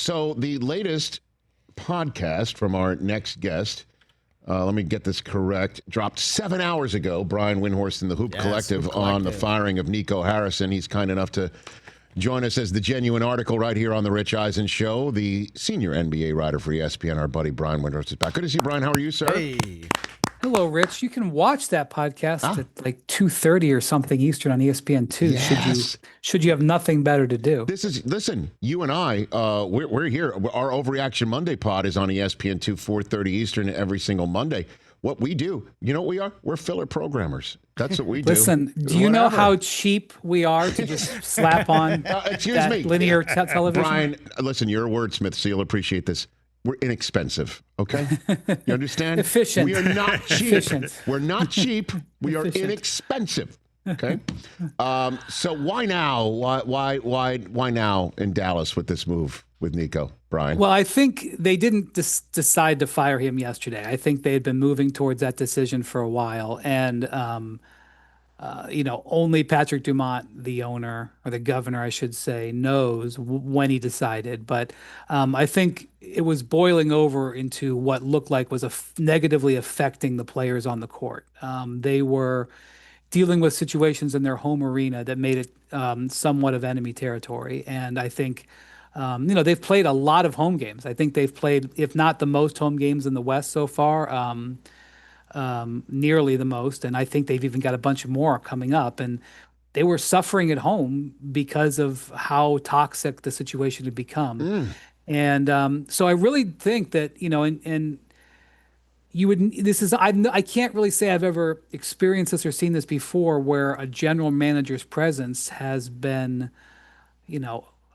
So the latest podcast from our next guest, let me get this correct, dropped 7 hours ago. Brian Windhorst and the Hoop Collective on the firing of Nico Harrison. He's kind enough to join us as the genuine article right here on the Rich Eisen Show. The senior NBA writer for ESPN, our buddy Brian Windhorst is back. Good to see you, Brian. How are you, sir? Hey. Hello, Rich. You can watch that podcast at like 2:30 or something Eastern on ESPN 2. Yes. Should you have nothing better to do. Listen, you and I, we're here. Our Overreaction Monday pod is on ESPN 2, 4:30 Eastern every single Monday. What we do, you know what we are? We're filler programmers. That's what we do. Listen, do you know how cheap we are to just slap on linear television? Brian, listen, you're a wordsmith, so you'll appreciate this. We're inexpensive, okay? You understand? Efficient. We are not cheap. Efficient. We're not cheap. We are inexpensive, okay? So why now? Why now in Dallas with this move with Nico, Brian? Well, I think they didn't decide to fire him yesterday. I think they had been moving towards that decision for a while, and only Patrick Dumont, the owner, or the governor, I should say, knows when he decided. But I think it was boiling over into what looked like was negatively affecting the players on the court. They were dealing with situations in their home arena that made it somewhat of enemy territory. And I think, they've played a lot of home games. I think they've played, if not the most home games in the West so far, nearly the most, and I think they've even got a bunch more coming up. And they were suffering at home because of how toxic the situation had become. And so I really think that and you would. I can't really say I've ever experienced this or seen this before, where a general manager's presence has been,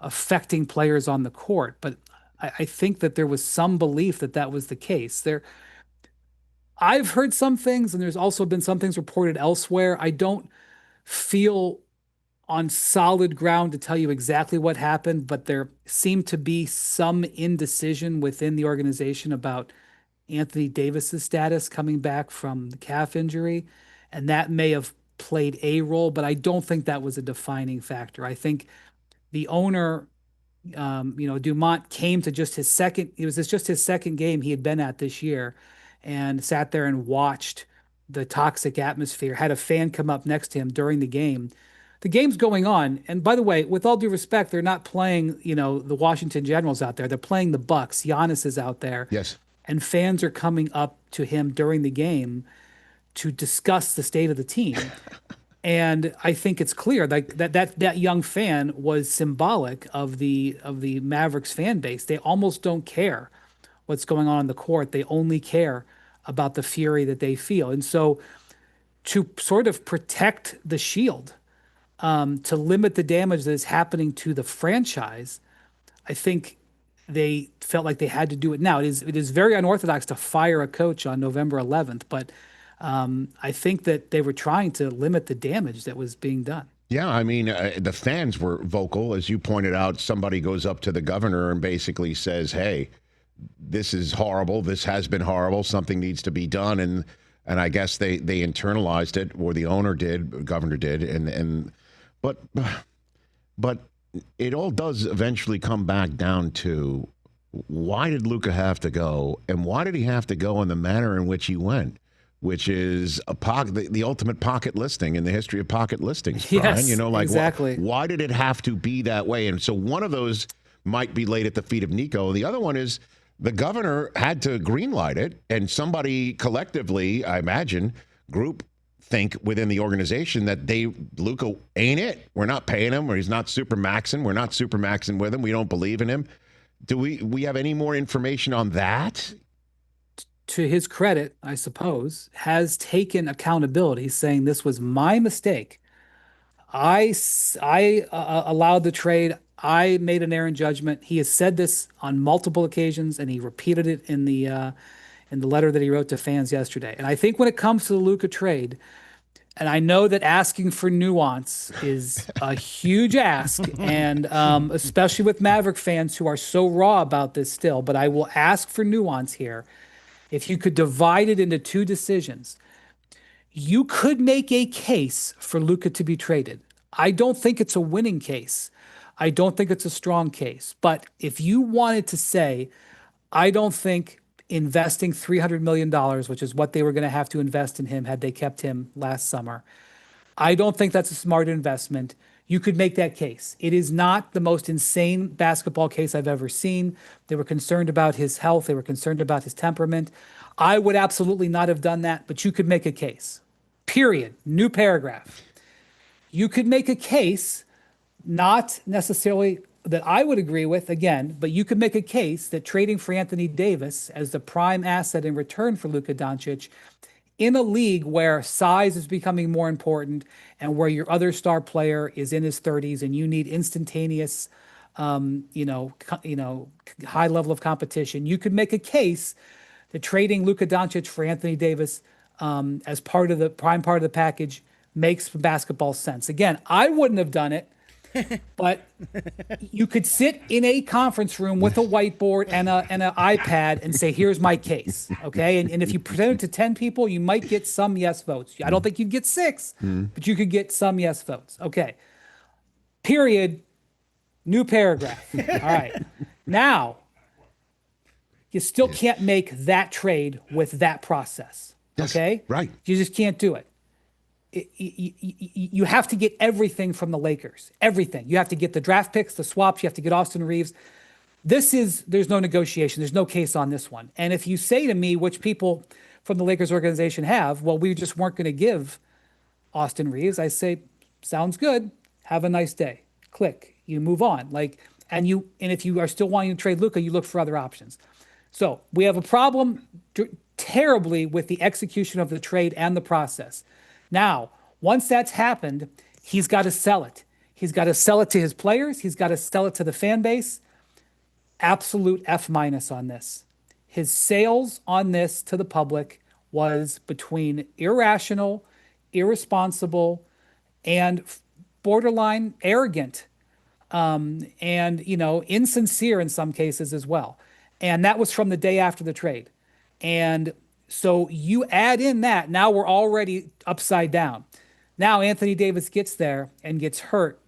affecting players on the court. But I think that there was some belief that was the case. I've heard some things, and there's also been some things reported elsewhere. I don't feel on solid ground to tell you exactly what happened, but there seemed to be some indecision within the organization about Anthony Davis's status coming back from the calf injury, and that may have played a role, but I don't think that was a defining factor. I think the owner, Dumont, came to just his second game he had been at this year, and sat there and watched the toxic atmosphere, had a fan come up next to him during the game. The game's going on. And by the way, with all due respect, they're not playing, the Washington Generals out there. They're playing the Bucks. Giannis is out there. Yes. And fans are coming up to him during the game to discuss the state of the team. And I think it's clear that young fan was symbolic of the Mavericks fan base. They almost don't care what's going on the court. They only care about the fury that they feel. And so to sort of protect the shield, to limit the damage that is happening to the franchise, I think they felt like they had to do it now. It is very unorthodox to fire a coach on November 11th, but I think that they were trying to limit the damage that was being done. Yeah, I mean, the fans were vocal. As you pointed out, somebody goes up to the governor and basically says, hey, this is horrible. This has been horrible. Something needs to be done. And I guess they internalized it, or the owner did, governor did. But it all does eventually come back down to, why did Luka have to go? And why did he have to go in the manner in which he went? Which is the ultimate pocket listing in the history of pocket listings, Brian. Yes, exactly. Why did it have to be that way? And so one of those might be laid at the feet of Nico. The other one is, the governor had to greenlight it, and somebody collectively, I imagine, think within the organization that Luka ain't it. We're not paying him, or he's not super maxing. We're not super maxing with him. We don't believe in him. Do we have any more information on that? To his credit, I suppose, has taken accountability, saying this was my mistake. I allowed the trade. I made an error in judgment. He has said this on multiple occasions, and he repeated it in the letter that he wrote to fans yesterday. And I think when it comes to the Luka trade, and I know that asking for nuance is a huge ask, and especially with Maverick fans who are so raw about this still, but I will ask for nuance here. If you could divide it into two decisions, you could make a case for Luka to be traded. I don't think it's a winning case. I don't think it's a strong case. But if you wanted to say, I don't think investing $300 million, which is what they were going to have to invest in him had they kept him last summer, I don't think that's a smart investment. You could make that case. It is not the most insane basketball case I've ever seen. They were concerned about his health. They were concerned about his temperament. I would absolutely not have done that, but you could make a case. Period. New paragraph. You could make a case, not necessarily that I would agree with, again, but you could make a case that trading for Anthony Davis as the prime asset in return for Luka Doncic in a league where size is becoming more important and where your other star player is in his 30s and you need instantaneous, high level of competition, you could make a case that trading Luka Doncic for Anthony Davis as part of the prime part of the package makes basketball sense. Again, I wouldn't have done it, but you could sit in a conference room with a whiteboard and an iPad and say, here's my case. Okay. And if you present it to 10 people, you might get some yes votes. I don't think you'd get 6, but you could get some yes votes. Okay. Period. New paragraph. All right. Now, you still can't make that trade with that process. Okay. Yes, right. You just can't do it. You have to get everything from the Lakers. Everything. You have to get the draft picks, the swaps. You have to get Austin Reeves. There's no negotiation. There's no case on this one. And if you say to me, which people from the Lakers organization have, well, we just weren't going to give Austin Reeves, I say, sounds good. Have a nice day. Click. You move on. And if you are still wanting to trade Luka, you look for other options. So we have a problem terribly with the execution of the trade and the process. Now, once that's happened, he's got to sell it. He's got to sell it to his players. He's got to sell it to the fan base. Absolute F- on this. His sales on this to the public was between irrational, irresponsible, and borderline arrogant, and insincere in some cases as well. And that was from the day after the trade. And so you add in that, now we're already upside down. Now Anthony Davis gets there and gets hurt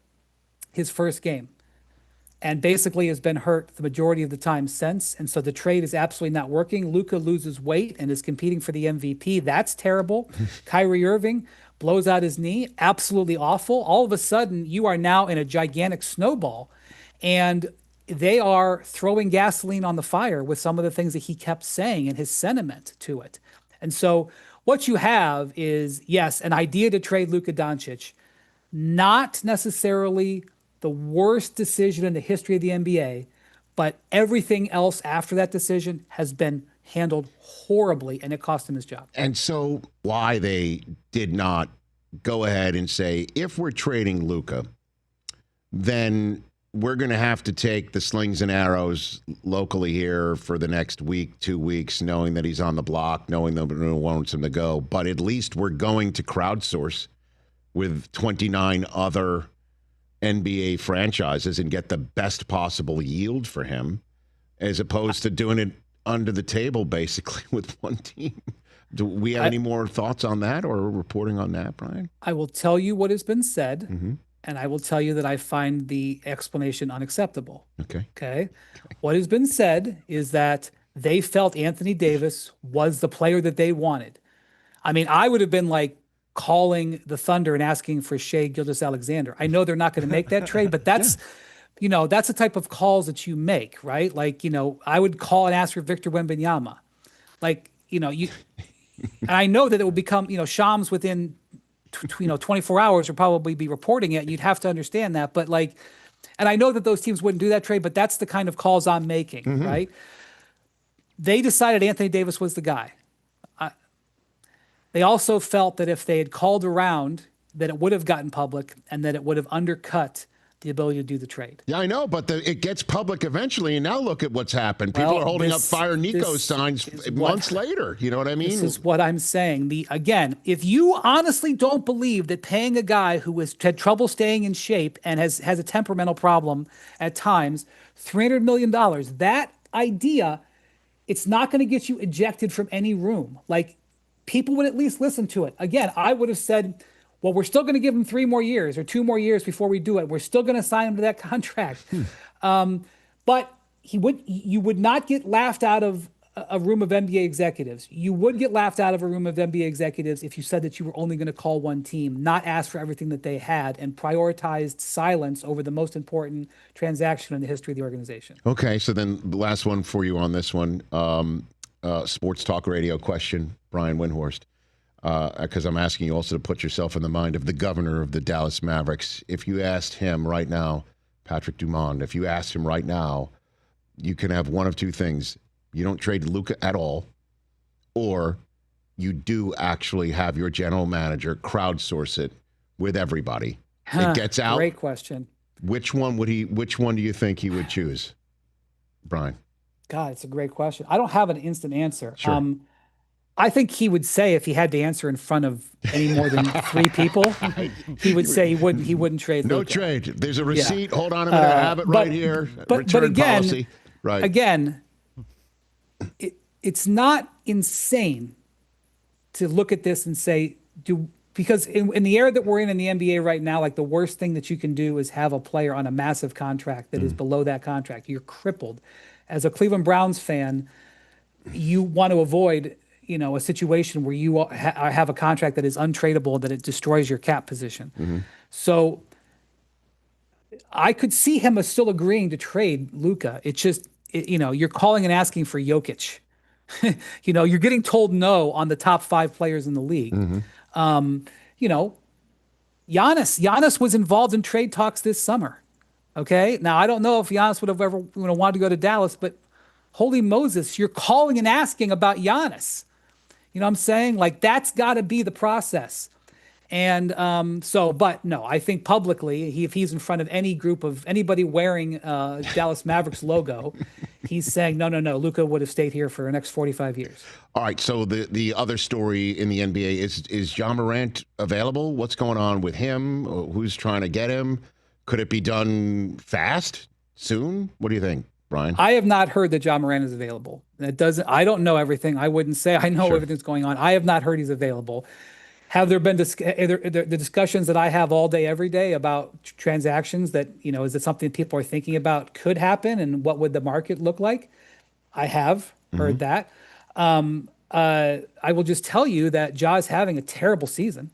his first game and basically has been hurt the majority of the time since. And so the trade is absolutely not working. Luka loses weight and is competing for the MVP. That's terrible. Kyrie Irving blows out his knee. Absolutely awful. All of a sudden, you are now in a gigantic snowball. And they are throwing gasoline on the fire with some of the things that he kept saying and his sentiment to it. And so what you have is, yes, an idea to trade Luka Doncic, not necessarily the worst decision in the history of the NBA, but everything else after that decision has been handled horribly, and it cost him his job. And so why they did not go ahead and say, if we're trading Luka, then we're going to have to take the slings and arrows locally here for the next week, 2 weeks, knowing that he's on the block, knowing that no one wants him to go. But at least we're going to crowdsource with 29 other NBA franchises and get the best possible yield for him, as opposed to doing it under the table, basically, with one team. Do we have any more thoughts on that or reporting on that, Brian? I will tell you what has been said. Mm-hmm. And I will tell you that I find the explanation unacceptable. Okay. What has been said is that they felt Anthony Davis was the player that they wanted. I mean, I would have been like calling the Thunder and asking for Shai Gilgeous-Alexander. I know they're not going to make that trade, but that's, that's the type of calls that you make, right? Like, I would call and ask for Victor Wembanyama. Like, and I know that it will become, Shams within 24 hours will probably be reporting it. You'd have to understand that. But and I know that those teams wouldn't do that trade, but that's the kind of calls I'm making, right? They decided Anthony Davis was the guy. They also felt that if they had called around, that it would have gotten public and that it would have undercut the ability to do the trade. Yeah, I know, but it gets public eventually, and now look at what's happened. People are holding up Fire Nico signs months later. You know what I mean? This is what I'm saying. Again, if you honestly don't believe that paying a guy who has had trouble staying in shape and has a temperamental problem at times, $300 million, that idea, it's not going to get you ejected from any room. Like, people would at least listen to it. Again, I would have said, well, we're still going to give him 3 more years or 2 more years before we do it. We're still going to sign him to that contract. But you would not get laughed out of a room of NBA executives. You would get laughed out of a room of NBA executives if you said that you were only going to call one team, not ask for everything that they had, and prioritized silence over the most important transaction in the history of the organization. Okay, so then the last one for you on this one, sports talk radio question, Brian Windhorst, because I'm asking you also to put yourself in the mind of the governor of the Dallas Mavericks. If you asked him right now, Patrick Dumont, if you asked him right now, you can have one of two things. You don't trade Luka at all, or you do actually have your general manager crowdsource it with everybody. It gets out. Great question. Which one do you think he would choose, Brian? God, it's a great question. I don't have an instant answer. Sure. I think he would say, if he had to answer in front of any more than 3 people, he would say he wouldn't trade No Luka. trade. There's a receipt. Hold on a minute. I have it right here. But Return again, policy. Right. Again, it's not insane to look at this and say, because in the era that we're in the NBA right now, like, the worst thing that you can do is have a player on a massive contract that is below that contract. You're crippled. As a Cleveland Browns fan, you want to avoid, a situation where you have a contract that is untradeable, that it destroys your cap position. So I could see him still agreeing to trade Luka. It's just, you're calling and asking for Jokic. You're getting told no on the top 5 players in the league. Giannis was involved in trade talks this summer. Okay. Now, I don't know if Giannis would have ever wanted to go to Dallas, but holy Moses, you're calling and asking about Giannis. You know what I'm saying? Like, that's got to be the process. And but no, I think publicly, if he's in front of any group of anybody wearing Dallas Mavericks logo, he's saying, no, Luka would have stayed here for the next 45 years. All right, so the other story in the NBA is Ja Morant available? What's going on with him? Who's trying to get him? Could it be done fast, soon? What do you think, Brian? I have not heard that Ja Morant is available. I don't know everything. I wouldn't say I know everything's going on. I have not heard he's available. Have there been the discussions that I have all day, every day about transactions that, is it something people are thinking about could happen, and what would the market look like? I have heard that. I will just tell you that Ja is having a terrible season,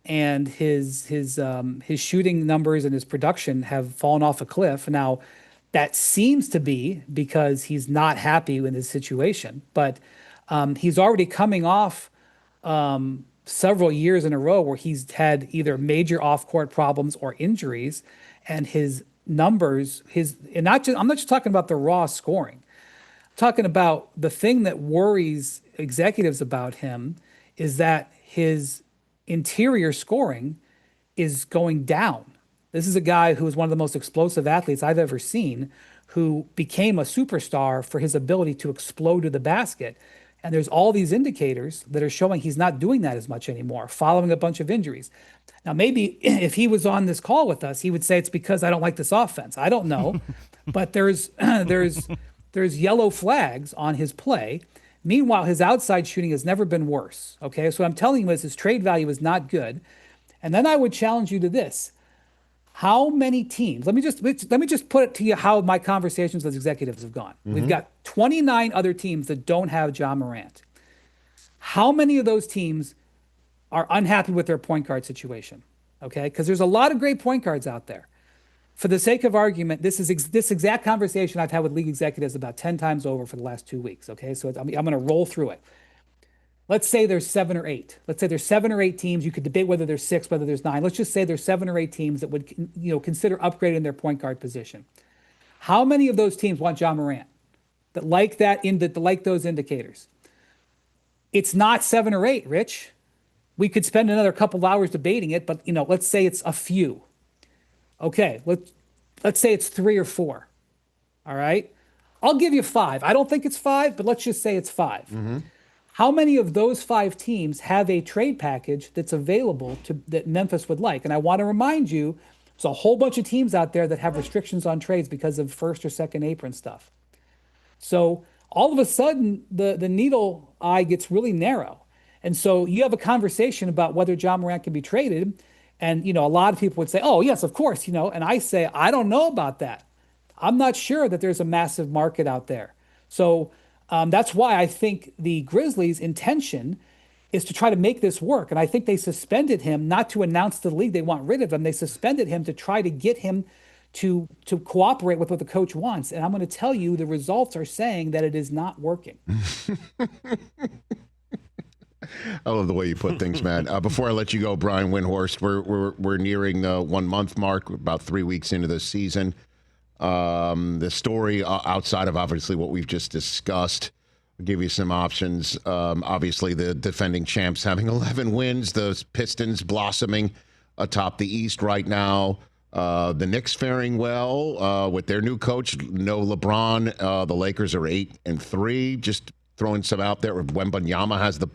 and his shooting numbers and his production have fallen off a cliff. Now, that seems to be because he's not happy in his situation, but he's already coming off several years in a row where he's had either major off-court problems or injuries, and his numbers, I'm not just talking about the raw scoring. I'm talking about the thing that worries executives about him is that his interior scoring is going down. This is a guy who is one of the most explosive athletes I've ever seen, who became a superstar for his ability to explode to the basket. And there's all these indicators that are showing he's not doing that as much anymore, following a bunch of injuries. Now, maybe if he was on this call with us, he would say it's because I don't like this offense. I don't know, but there's yellow flags on his play. Meanwhile, his outside shooting has never been worse. Okay, so what I'm telling you is his trade value is not good. And then I would challenge you to this: how many teams? Let me just put it to you how my conversations with executives have gone. We've got 29 other teams that don't have Ja Morant. How many of those teams are unhappy with their point guard situation? Okay, because there's a lot of great point guards out there. For the sake of argument, this exact conversation I've had with league executives about 10 times over for the last 2 weeks. Okay, so I'm going to roll through it. Let's say there's 7 or 8. Let's say there's 7 or 8 teams. You could debate whether there's 6, whether there's 9. Let's just say there's 7 or 8 teams that would, consider upgrading their point guard position. How many of those teams want Ja Morant? That like those indicators? It's not 7 or 8, Rich. We could spend another couple of hours debating it, but let's say it's a few. Okay, let's say it's 3 or 4. All right, I'll give you 5. I don't think it's 5, but let's just say it's 5. How many of those 5 teams have a trade package that's available that Memphis would like? And I want to remind you, there's a whole bunch of teams out there that have restrictions on trades because of first or second apron stuff. So all of a sudden, the needle eye gets really narrow. And so you have a conversation about whether Ja Morant can be traded. And, a lot of people would say, oh, yes, of course, and I say, I don't know about that. I'm not sure that there's a massive market out there. So that's why I think the Grizzlies' intention is to try to make this work. And I think they suspended him not to announce to the league they want rid of him. They suspended him to try to get him to cooperate with what the coach wants. And I'm going to tell you, the results are saying that it is not working. I love the way you put things, man. Before I let you go, Brian Windhorst, we're nearing the 1 month mark, about 3 weeks into the season. The story outside of obviously what we've just discussed, I'll give you some options. Obviously, the defending champs having 11 wins, the Pistons blossoming atop the East right now. The Knicks faring well with their new coach, no LeBron. The Lakers are 8-3. Just throwing some out there. Wembanyama has the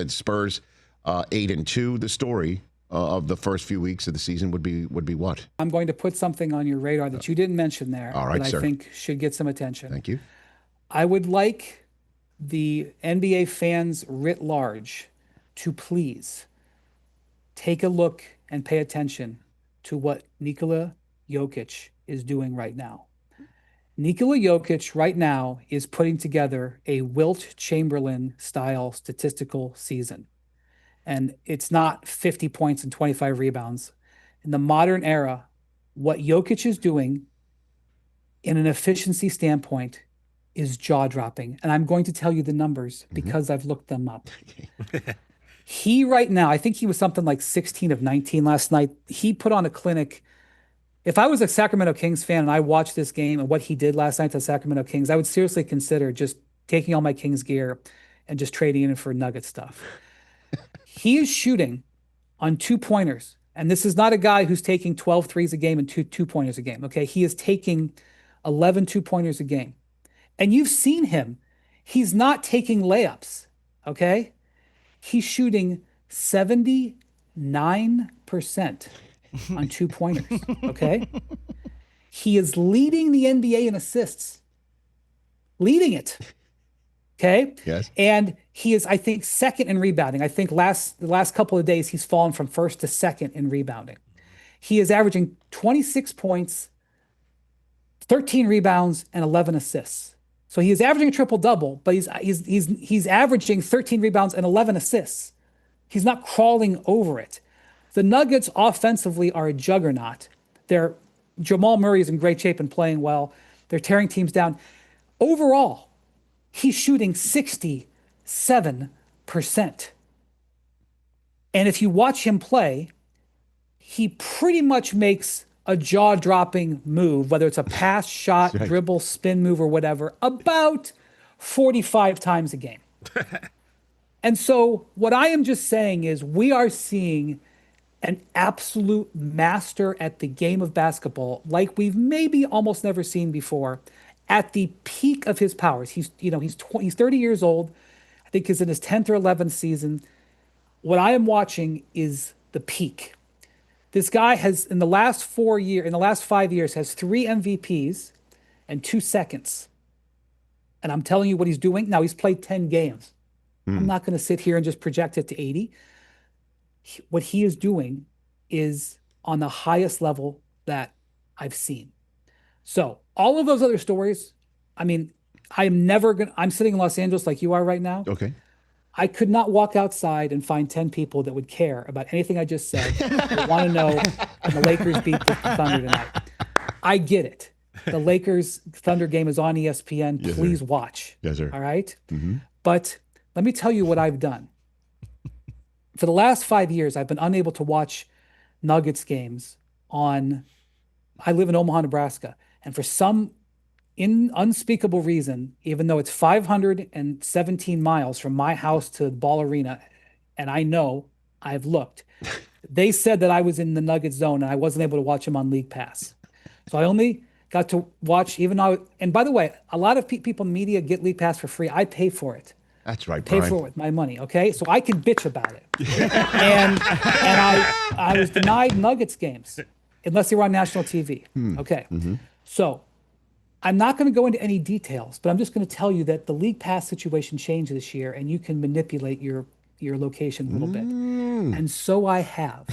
Spurs 8-2. The story of the first few weeks of the season would be what? I'm going to put something on your radar that you didn't mention there, all right, that sir. I think should get some attention. Thank you. I would like the NBA fans writ large to please take a look and pay attention to what Nikola Jokic is doing right now. Nikola Jokic right now is putting together a Wilt Chamberlain-style statistical season. And it's not 50 points and 25 rebounds. In the modern era, what Jokic is doing in an efficiency standpoint is jaw-dropping. And I'm going to tell you the numbers because I've looked them up. He right now, I think he was something like 16 of 19 last night. He put on a clinic. If I was a Sacramento Kings fan and I watched this game and what he did last night to the Sacramento Kings, I would seriously consider just taking all my Kings gear and just trading it for Nugget stuff. He is shooting on 2-pointers. And this is not a guy who's taking 12 threes a game and two-pointers a game. Okay. He is taking 11 2-pointers a game. And you've seen him. He's not taking layups. Okay. He's shooting 79% on 2-pointers. Okay. He is leading the NBA in assists. Leading it. Okay. Yes. And he is, I think, second in rebounding. I think the last couple of days he's fallen from first to second in rebounding. He is averaging 26 points, 13 rebounds, and 11 assists. So he is averaging a triple-double, but he's averaging 13 rebounds and 11 assists. He's not crawling over it. The Nuggets offensively are a juggernaut. Jamal Murray is in great shape and playing well. They're tearing teams down. Overall, he's shooting 67%. And if you watch him play, he pretty much makes a jaw-dropping move, whether it's a pass, shot, right. dribble, spin move, or whatever, about 45 times a game. And so what I am just saying is we are seeing an absolute master at the game of basketball like we've maybe almost never seen before at the peak of his powers. He's 30 years old. I think he's in his 10th or 11th season. What I am watching is the peak. This guy has, in the last 5 years, has 3 MVPs and 2 seconds. And I'm telling you what he's doing. Now, he's played 10 games. I'm not going to sit here and just project it to 80. What he is doing is on the highest level that I've seen. So all of those other stories, I mean, I'm sitting in Los Angeles like you are right now. Okay. I could not walk outside and find 10 people that would care about anything I just said. They want to know when the Lakers beat the Thunder tonight. I get it. The Lakers Thunder game is on ESPN. Yes, Please sir. watch. Yes, sir. All right? Mm-hmm. But let me tell you what I've done. For the last 5 years, I've been unable to watch Nuggets games I live in Omaha, Nebraska. And for some unspeakable reason, even though it's 517 miles from my house to the Ball Arena, and I know I've looked, they said that I was in the Nuggets zone and I wasn't able to watch them on League Pass. So I only got to watch, and by the way, a lot of people in the media get League Pass for free. I pay for it. That's right, Pay Brian. for it with my money, okay? So I can bitch about it. and I was denied Nuggets games unless they were on national TV. Okay. Mm-hmm. So I'm not going to go into any details, but I'm just going to tell you that the League Pass situation changed this year, and you can manipulate your your location a little bit. And so I have.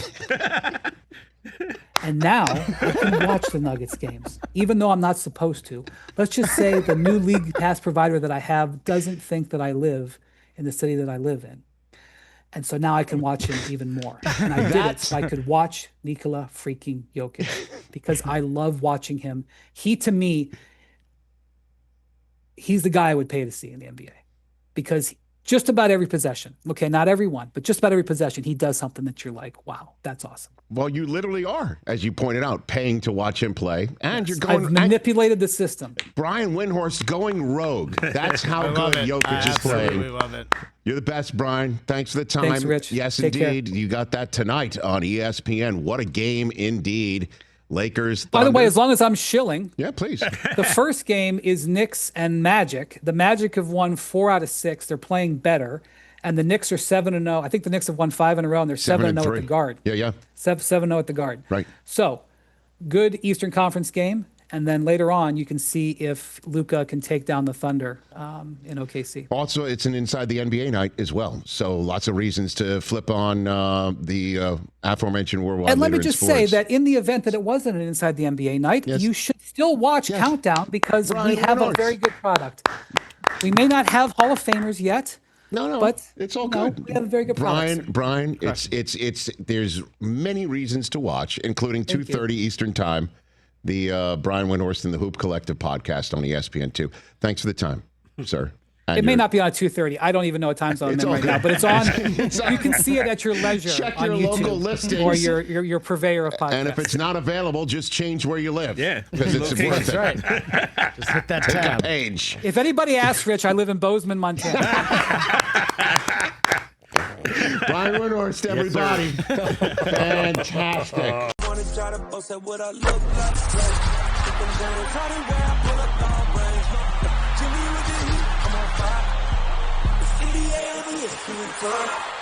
And now I can watch the Nuggets games, even though I'm not supposed to. Let's just say the new league pass provider that I have doesn't think that I live in the city that I live in. And so now I can watch him even more. And I did it so I could watch Nikola freaking Jokic because I love watching him. He, to me, he's the guy I would pay to see in the NBA because just about every possession, okay, not every one, but just about every possession, he does something that you're like, wow, that's awesome. Well, you literally are, as you pointed out, paying to watch him play. And you're going. I've manipulated the system. Brian Windhorst going rogue. That's how good Jokic is playing. I absolutely love it. You're the best, Brian. Thanks for the time. Thanks, Rich. Yes, Take indeed. care. You got that tonight on ESPN. What a game indeed. Lakers. By the way, as long as I'm shilling. Yeah, please. The first game is Knicks and Magic. The Magic have won 4 out of 6. They're playing better. And the Knicks are 7-0. I think the Knicks have won 5 in a row, and they're 7-0 at the guard. Yeah. 7-0 at the guard. Right. So, good Eastern Conference game. And then later on, you can see if Luka can take down the Thunder in OKC. Also, it's an Inside the NBA night as well. So lots of reasons to flip on the aforementioned worldwide And let me leader in just say sports. that in the event that it wasn't an Inside the NBA night, you should still watch Countdown because we have a very good product. We may not have Hall of Famers yet. No, but it's all good. We have a very good product. Brian, it's there's many reasons to watch, including 2:30 Eastern Time, the Brian Windhorst and the Hoop Collective podcast on ESPN2. Thanks for the time, sir. And it may not be on 2:30. I don't even know what time zone I'm in right now, but it's on. You can see it at your leisure. Check on your YouTube local listings or your purveyor of podcasts. And if it's not available, just change where you live. Yeah, because it's worth it. Right. Just hit that Take tab. a page. If anybody asks, Rich, I live in Bozeman, Montana. Brian Windhorst, everybody. Fantastic. NBA, I'm a